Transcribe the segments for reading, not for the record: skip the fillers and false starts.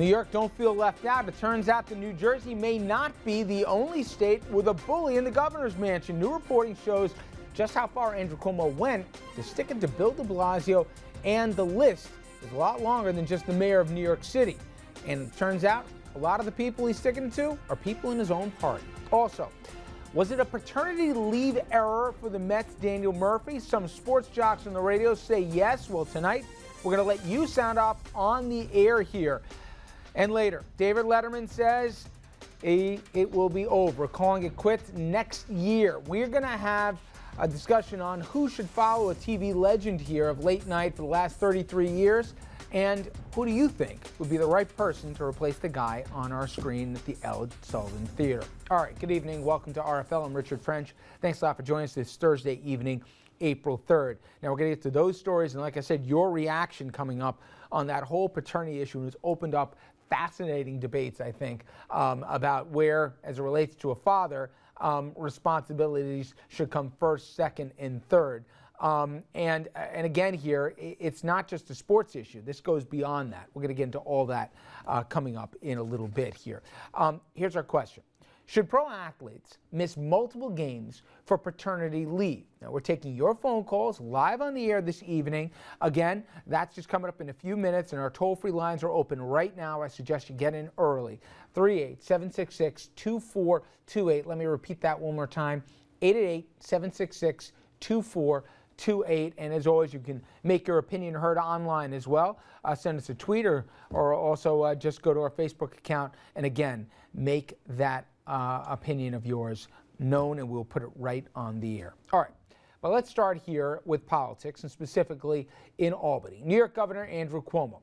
New York don't feel left out. It turns out that New Jersey may not be the only state with a bully in the governor's mansion. New reporting shows just how far Andrew Cuomo went to sticking to Bill de Blasio, and the list is a lot longer than just the mayor of New York City. And it turns out a lot of the people he's sticking to are people in his own party. Also, was it a paternity leave error for the Mets' Daniel Murphy? Some sports jocks on the radio say yes. Well, tonight we're going to let you sound off on the air here. And later, David Letterman says it will be over, calling it quits next year. We're going to have a discussion on who should follow a TV legend here of late night for the last 33 years. And who do you think would be the right person to replace the guy on our screen at the Ed Sullivan Theater? All right, good evening. Welcome to RFL. I'm Richard French. Thanks a lot for joining us this Thursday evening, April 3rd. Now, we're going to get to those stories. And like I said, your reaction coming up on that whole paternity issue has opened up fascinating debates, I think, about where, as it relates to a father, responsibilities should come first, second, and third. And again here, it's not just a sports issue. This goes beyond that. We're going to get into all that coming up in a little bit here. Here's our question. Should pro athletes miss multiple games for paternity leave? Now, we're taking your phone calls live on the air this evening. Again, that's just coming up in a few minutes, and our toll-free lines are open right now. I suggest you get in early. 38766-2428. Let me repeat that one more time. 888-766-2428. And as always, you can make your opinion heard online as well. Send us a tweet or also just go to our Facebook account. And again, make that opinion of yours known, and we'll put it right on the air. All right, well, let's start here with politics, and specifically in Albany. New York Governor Andrew Cuomo.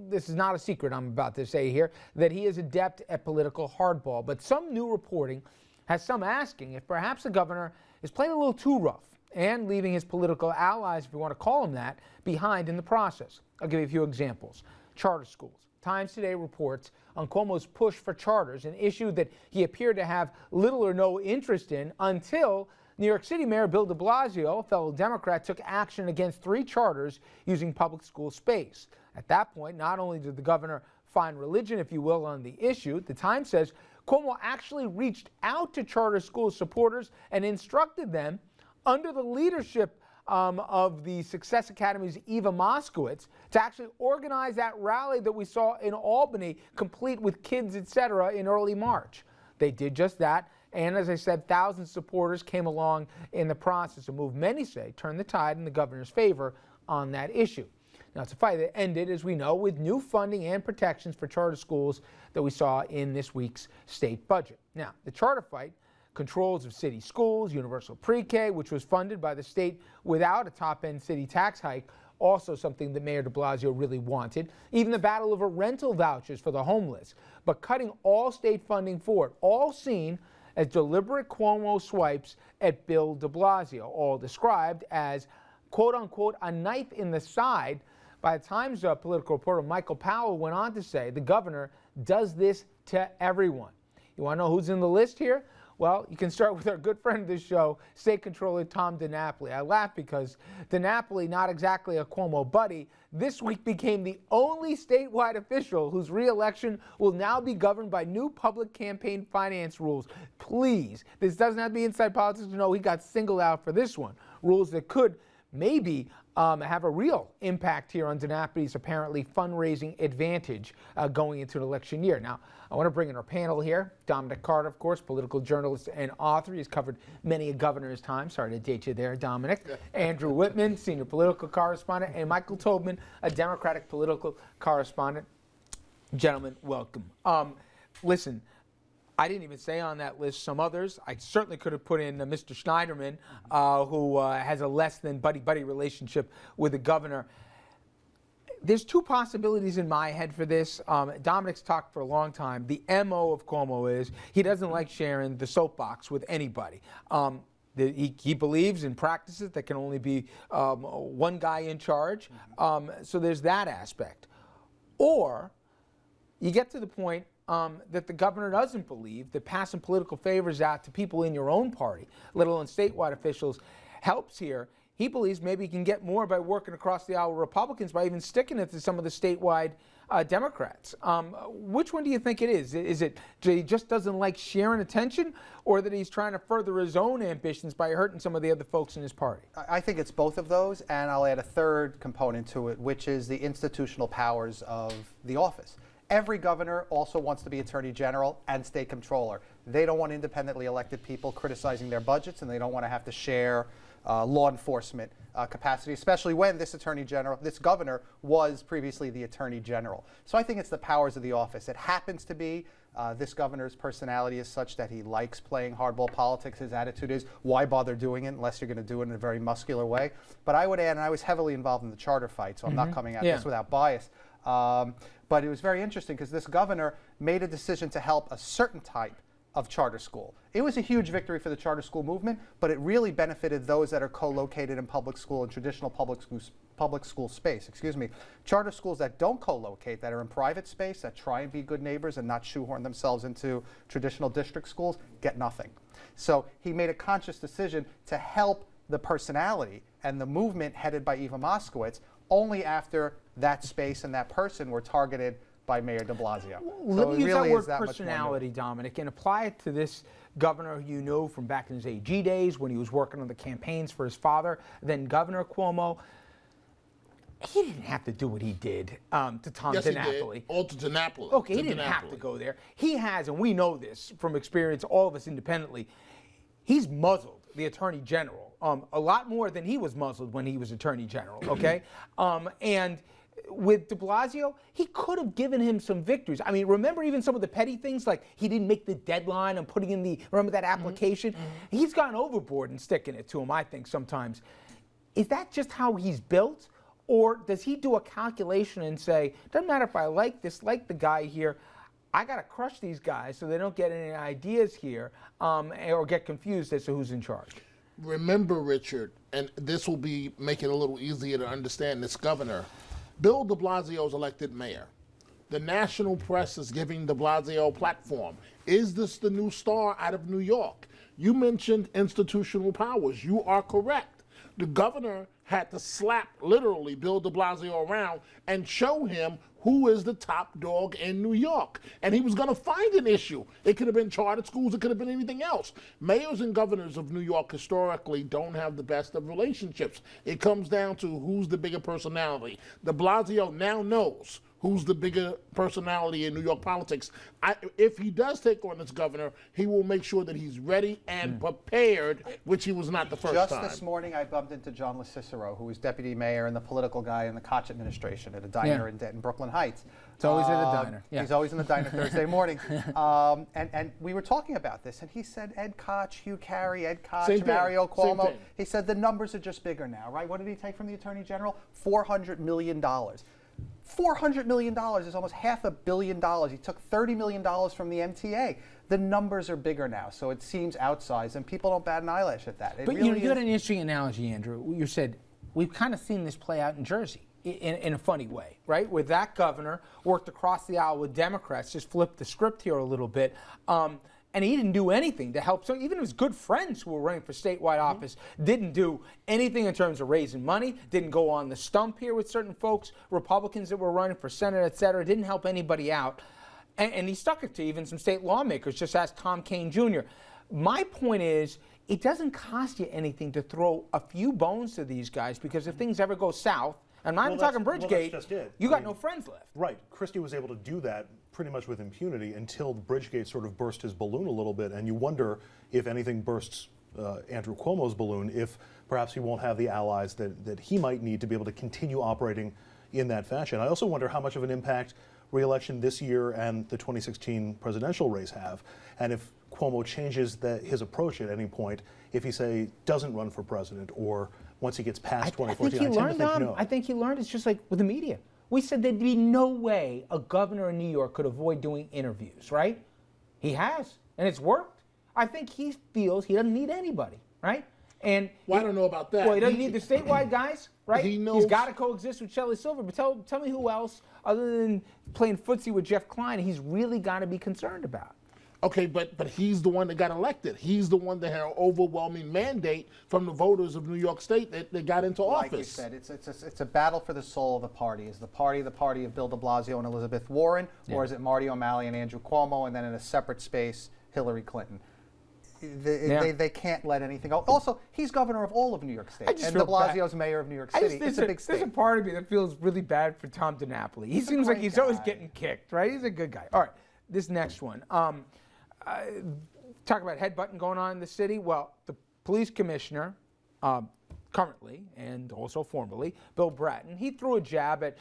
This is not a secret I'm about to say here, that he is adept at political hardball, but some new reporting has some asking if perhaps the governor is playing a little too rough and leaving his political allies, if you want to call them that, behind in the process. I'll give you a few examples. Charter schools. Times Today reports on Cuomo's push for charters, an issue that he appeared to have little or no interest in until New York City Mayor Bill de Blasio, a fellow Democrat, took action against 3 charters using public school space. At that point, not only did the governor find religion, if you will, on the issue, the Times says Cuomo actually reached out to charter school supporters and instructed them, under the leadership of the Success Academy's Eva Moskowitz, to actually organize that rally that we saw in Albany, complete with kids, etc., in early March. They did just that, and as I said, thousands of supporters came along in the process, a move many say turned the tide in the governor's favor on that issue. Now, it's a fight that ended, as we know, with new funding and protections for charter schools that we saw in this week's state budget. Now, the charter fight, controls of city schools, universal pre-K, which was funded by the state without a top-end city tax hike, also something that Mayor de Blasio really wanted. Even the battle over rental vouchers for the homeless, but cutting all state funding for it, all seen as deliberate Cuomo swipes at Bill de Blasio, all described as, quote-unquote, a knife in the side. By the Times political reporter Michael Powell went on to say the governor does this to everyone. You want to know who's in the list here? Well, you can start with our good friend of this show, State Controller Tom DiNapoli. I laugh because DiNapoli, not exactly a Cuomo buddy, this week became the only statewide official whose re-election will now be governed by new public campaign finance rules. Please, this doesn't have to be inside politics to know he got singled out for this one. Rules that could maybe have a real impact here on DiNapoli's apparently fundraising advantage going into an election year. Now, I want to bring in our panel here. Dominic Carter, of course, political journalist and author. He's covered many a governor's time. Sorry to date you there, Dominic. Andrew Whitman, senior political correspondent, and Michael Tobman, a Democratic political correspondent. Gentlemen, welcome. Listen, I didn't even say on that list some others. I certainly could have put in Mr. Schneiderman, who has a less than buddy-buddy relationship with the governor. There's 2 possibilities in my head for this. Dominic's talked for a long time. The MO of Cuomo is he doesn't like sharing the soapbox with anybody. He believes in practices that can only be one guy in charge. So there's that aspect. Or you get to the point that the governor doesn't believe that passing political favors out to people in your own party, let alone statewide officials, helps here. He believes maybe he can get more by working across the aisle with Republicans by even sticking it to some of the statewide Democrats. Which one do you think it is? Is it that he just doesn't like sharing attention, or that he's trying to further his own ambitions by hurting some of the other folks in his party? I think it's both of those, and I'll add a third component to it, which is the institutional powers of the office. Every governor also wants to be attorney general and state comptroller. They don't want independently elected people criticizing their budgets, and they don't want to have to share law enforcement capacity, especially when this governor was previously the attorney general. So I think it's the powers of the office. It happens to be this governor's personality is such that he likes playing hardball politics. His attitude is, why bother doing it unless you're going to do it in a very muscular way? But I would add, and I was heavily involved in the charter fight, so I'm not coming at this without bias. But it was very interesting because this governor made a decision to help a certain type of charter school. It was a huge victory for the charter school movement, but it really benefited those that are co-located in public school and traditional public school space. Charter schools that don't co-locate, that are in private space, that try and be good neighbors and not shoehorn themselves into traditional district schools, get nothing. So he made a conscious decision to help the personality and the movement headed by Eva Moskowitz only after that space and that person were targeted by Mayor de Blasio. Let me use that word personality, Dominic, and apply it to this governor who you know from back in his AG days when he was working on the campaigns for his father, then Governor Cuomo. He didn't have to do what he did to Tom DiNapoli. He did. All to DiNapoli. Okay, he didn't have to go there. He has, and we know this from experience, all of us independently, he's muzzled the Attorney General a lot more than he was muzzled when he was Attorney General, okay? And with de Blasio, he could have given him some victories. I mean, remember even some of the petty things, like he didn't make the deadline on putting in remember that application? He's gone overboard in sticking it to him, I think, sometimes. Is that just how he's built? Or does he do a calculation and say, doesn't matter if I dislike the guy here, I got to crush these guys so they don't get any ideas here or get confused as to who's in charge? Remember, Richard, and this will make it a little easier to understand this governor, Bill de Blasio is elected mayor. The national press is giving de Blasio a platform. Is this the new star out of New York? You mentioned institutional powers. You are correct. The governor had to slap, literally, Bill de Blasio around and show him who is the top dog in New York. And he was going to find an issue. It could have been charter schools. It could have been anything else. Mayors and governors of New York historically don't have the best of relationships. It comes down to who's the bigger personality. De Blasio now knows who's the bigger personality in New York politics. If he does take on this governor, he will make sure that he's ready and prepared, which he was not the first time. Just this morning, I bumped into John LaCicero, who was deputy mayor and the political guy in the Koch administration at a diner in Brooklyn Heights. It's always at a diner. Yeah. He's always in the diner Thursday morning. And we were talking about this, and he said Ed Koch, Hugh Carey, Ed Koch, Mario Cuomo. He said the numbers are just bigger now, right? What did he take from the Attorney General? $400 million. $400 million is almost $500 million. He took $30 million from the MTA. The numbers are bigger now, so it seems outsized, and people don't bat an eyelash at that. But you had an interesting analogy, Andrew. You said, we've kind of seen this play out in Jersey in a funny way, right? Where that governor worked across the aisle with Democrats, just flipped the script here a little bit. And he didn't do anything to help. So even his good friends who were running for statewide office didn't do anything in terms of raising money, didn't go on the stump here with certain folks, Republicans that were running for Senate, et cetera, didn't help anybody out. And he stuck it to even some state lawmakers, just ask Tom Kaine Jr. My point is, it doesn't cost you anything to throw a few bones to these guys, because if things ever go south, I'm not even talking Bridgegate, you got no friends left. Right. Christie was able to do that pretty much with impunity until Bridgegate sort of burst his balloon a little bit, and you wonder if anything bursts Andrew Cuomo's balloon, if perhaps he won't have the allies that he might need to be able to continue operating in that fashion. I also wonder how much of an impact re-election this year and the 2016 presidential race have, and if Cuomo changes his approach at any point, if he, say, doesn't run for president, or once he gets past 2014, I think he learned. It's just like with the media. We said there'd be no way a governor in New York could avoid doing interviews, right? He has, and it's worked. I think he feels he doesn't need anybody, right? And I don't know about that. Well, he doesn't need the statewide guys, right? He knows. He's got to coexist with Shelley Silver. But tell me who else, other than playing footsie with Jeff Klein, he's really got to be concerned about. Okay, but he's the one that got elected. He's the one that had an overwhelming mandate from the voters of New York State that got into office. Like you said, it's a battle for the soul of the party. Is the party of Bill de Blasio and Elizabeth Warren, or is it Marty O'Malley and Andrew Cuomo, and then in a separate space, Hillary Clinton? They can't let anything go. Also, he's governor of all of New York State, and de Blasio's mayor of New York City. It's a big state. There's a part of me that feels really bad for Tom DiNapoli. He seems like he's always getting kicked, right? He's a good guy. All right, this next one. Talk about headbutting going on in the city. Well, the police commissioner, currently and also formerly, Bill Bratton, he threw a jab at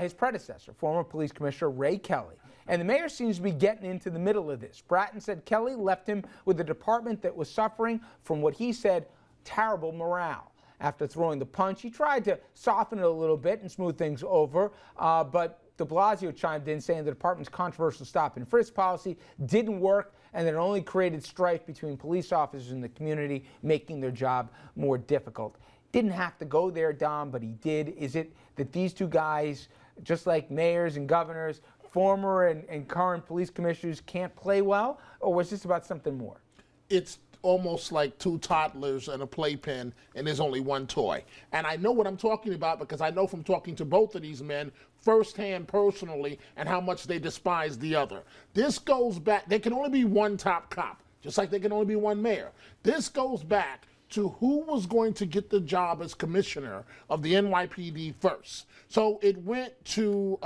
his predecessor, former police commissioner Ray Kelly. And the mayor seems to be getting into the middle of this. Bratton said Kelly left him with a department that was suffering from what he said, terrible morale. After throwing the punch, he tried to soften it a little bit and smooth things over, but de Blasio chimed in saying the department's controversial stop and frisk policy didn't work and that it only created strife between police officers in the community, making their job more difficult. Didn't have to go there, Dom, but he did. Is it that these two guys, just like mayors and governors, former and current police commissioners, can't play well, or was this about something more? It's almost like two toddlers and a playpen, and there's only one toy. And I know what I'm talking about because I know from talking to both of these men firsthand personally and how much they despise the other. This goes back, there can only be one top cop, just like there can only be one mayor. This goes back to who was going to get the job as commissioner of the NYPD first. So it went to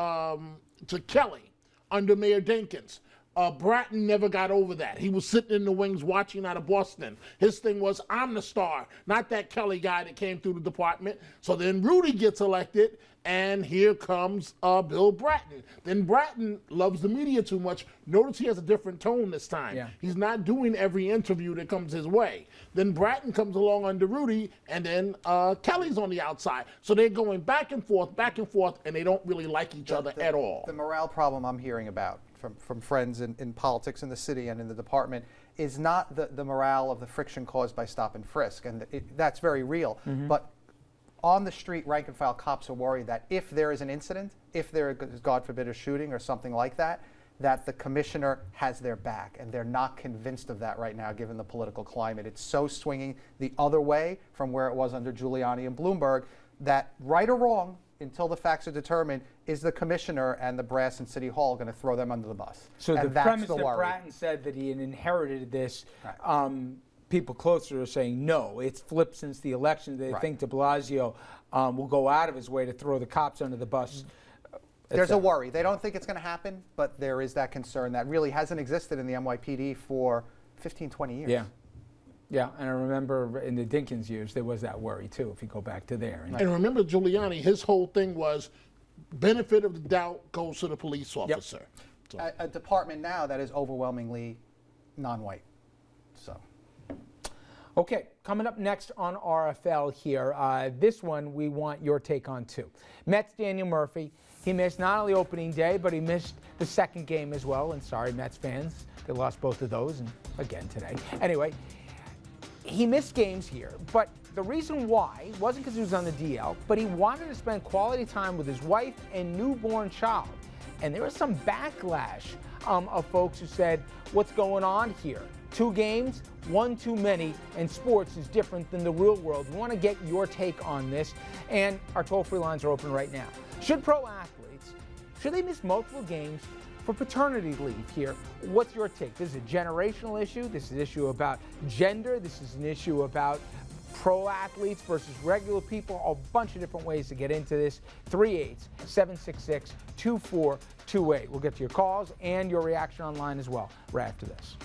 Kelly under Mayor Dinkins. Bratton never got over that. He was sitting in the wings watching out of Boston. His thing was, I'm the star, not that Kelly guy that came through the department. So then Rudy gets elected, and here comes Bill Bratton. Then Bratton loves the media too much. Notice he has a different tone this time. Yeah. He's not doing every interview that comes his way. Then Bratton comes along under Rudy, and then Kelly's on the outside. So they're going back and forth, and they don't really like each other at all. The morale problem I'm hearing about from friends in politics in the city and in the department is not the morale of the friction caused by stop and frisk, and that's very real. But on the street, rank and file cops are worried that if there is an incident, if there is, God forbid, a shooting or something like that, that the commissioner has their back, and they're not convinced of that right now given the political climate. It's so swinging the other way from where it was under Giuliani and Bloomberg that, right or wrong, until the facts are determined, is the commissioner and the brass in City Hall going to throw them under the bus? So and the that's premise the that worry. Bratton said that he had inherited this, Right. People closer are saying no, it's flipped since the election. They Right. think de Blasio will go out of his way to throw the cops under the bus. There's a worry. They don't think it's going to happen, but there is that concern that really hasn't existed in the NYPD for 15, 20 years. Yeah. Yeah, and I remember in the Dinkins years, there was that worry too, if you go back to there. And remember Giuliani, his whole thing was benefit of the doubt goes to the police officer. So. A department now that is overwhelmingly non-white. So. Okay, coming up next on RFL here, this one we want your take on too. Mets Daniel Murphy, he missed not only opening day, but he missed the second game as well. And sorry, Mets fans, they lost both of those, and again today. Anyway, he missed games here, but the reason why wasn't because he was on the DL, but he wanted to spend quality time with his wife and newborn child. And there was some backlash of folks who said, what's going on here? 2 games, 1 too many, and sports is different than the real world. We want to get your take on this, and our toll-free lines are open right now. Should pro athletes, should they miss multiple games for paternity leave here? What's your take? This is a generational issue. This is an issue about gender. This is an issue about pro athletes versus regular people. A bunch of different ways to get into this. 3-8-766-2428. We'll get to your calls and your reaction online as well right after this.